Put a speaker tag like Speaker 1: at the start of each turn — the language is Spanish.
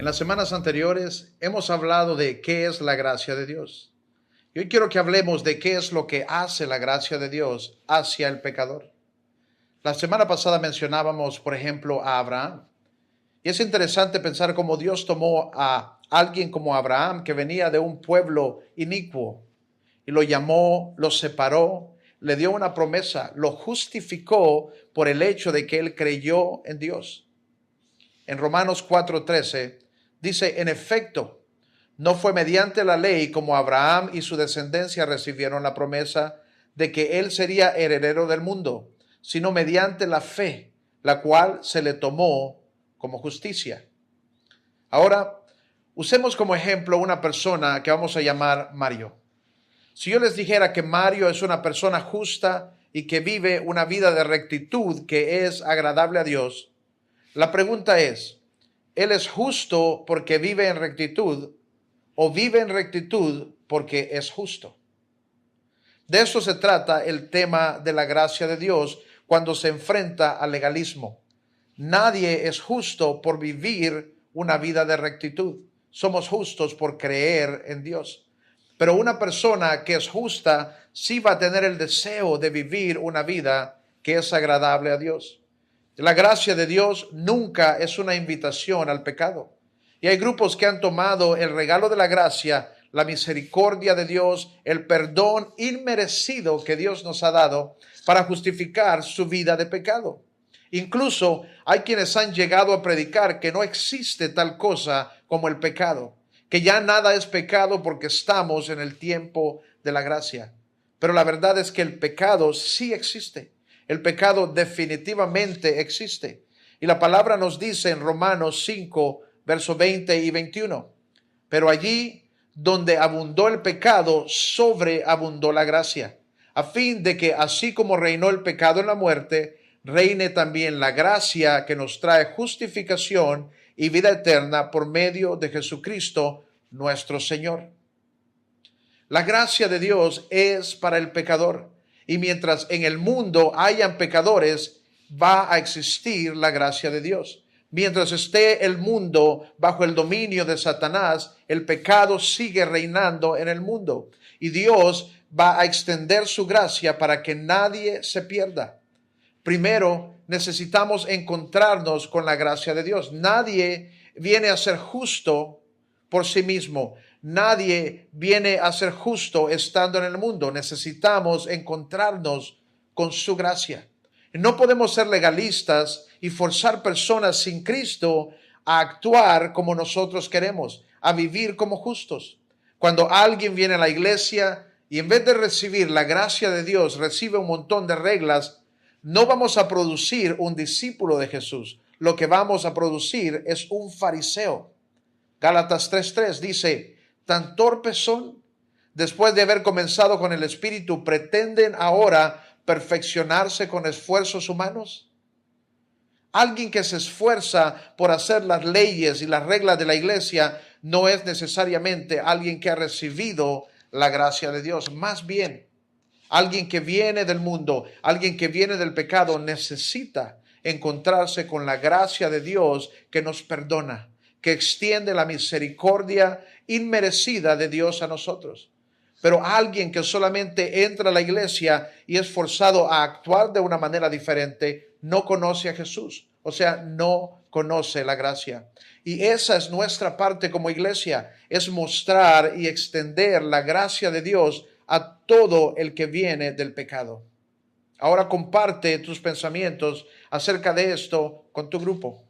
Speaker 1: En las semanas anteriores hemos hablado de qué es la gracia de Dios. Y hoy quiero que hablemos de qué es lo que hace la gracia de Dios hacia el pecador. La semana pasada mencionábamos, por ejemplo, a Abraham. Y es interesante pensar cómo Dios tomó a alguien como Abraham, que venía de un pueblo inicuo, y lo llamó, lo separó, le dio una promesa, lo justificó por el hecho de que él creyó en Dios. En Romanos 4:13 dice, en efecto, no fue mediante la ley como Abraham y su descendencia recibieron la promesa de que él sería heredero del mundo, sino mediante la fe, la cual se le tomó como justicia. Ahora, usemos como ejemplo una persona que vamos a llamar Mario. Si yo les dijera que Mario es una persona justa y que vive una vida de rectitud que es agradable a Dios, la pregunta es, ¿él es justo porque vive en rectitud o vive en rectitud porque es justo? De eso se trata el tema de la gracia de Dios cuando se enfrenta al legalismo. Nadie es justo por vivir una vida de rectitud. Somos justos por creer en Dios. Pero una persona que es justa sí va a tener el deseo de vivir una vida que es agradable a Dios. La gracia de Dios nunca es una invitación al pecado. Y hay grupos que han tomado el regalo de la gracia, la misericordia de Dios, el perdón inmerecido que Dios nos ha dado para justificar su vida de pecado. Incluso hay quienes han llegado a predicar que no existe tal cosa como el pecado, que ya nada es pecado porque estamos en el tiempo de la gracia. Pero la verdad es que el pecado sí existe. El pecado definitivamente existe. Y la palabra nos dice en Romanos 5, versos 20 y 21. Pero allí donde abundó el pecado, sobreabundó la gracia, a fin de que así como reinó el pecado en la muerte, reine también la gracia que nos trae justificación y vida eterna por medio de Jesucristo nuestro Señor. La gracia de Dios es para el pecador, y mientras en el mundo hayan pecadores, va a existir la gracia de Dios. Mientras esté el mundo bajo el dominio de Satanás, el pecado sigue reinando en el mundo, y Dios va a extender su gracia para que nadie se pierda. Primero, necesitamos encontrarnos con la gracia de Dios. Nadie viene a ser justo por sí mismo. Nadie viene a ser justo estando en el mundo. Necesitamos encontrarnos con su gracia. No podemos ser legalistas y forzar personas sin Cristo a actuar como nosotros queremos, a vivir como justos. Cuando alguien viene a la iglesia y en vez de recibir la gracia de Dios, recibe un montón de reglas, no vamos a producir un discípulo de Jesús. Lo que vamos a producir es un fariseo. Gálatas 3:3 dice, tan torpes son, después de haber comenzado con el Espíritu, pretenden ahora perfeccionarse con esfuerzos humanos. Alguien que se esfuerza por hacer las leyes y las reglas de la iglesia no es necesariamente alguien que ha recibido la gracia de Dios. Más bien, alguien que viene del mundo, alguien que viene del pecado, necesita encontrarse con la gracia de Dios que nos perdona, que extiende la misericordia inmerecida de Dios a nosotros. Pero alguien que solamente entra a la iglesia y es forzado a actuar de una manera diferente, no conoce a Jesús. O sea, no conoce la gracia. Y esa es nuestra parte como iglesia, es mostrar y extender la gracia de Dios a todo el que viene del pecado. Ahora comparte tus pensamientos acerca de esto con tu grupo.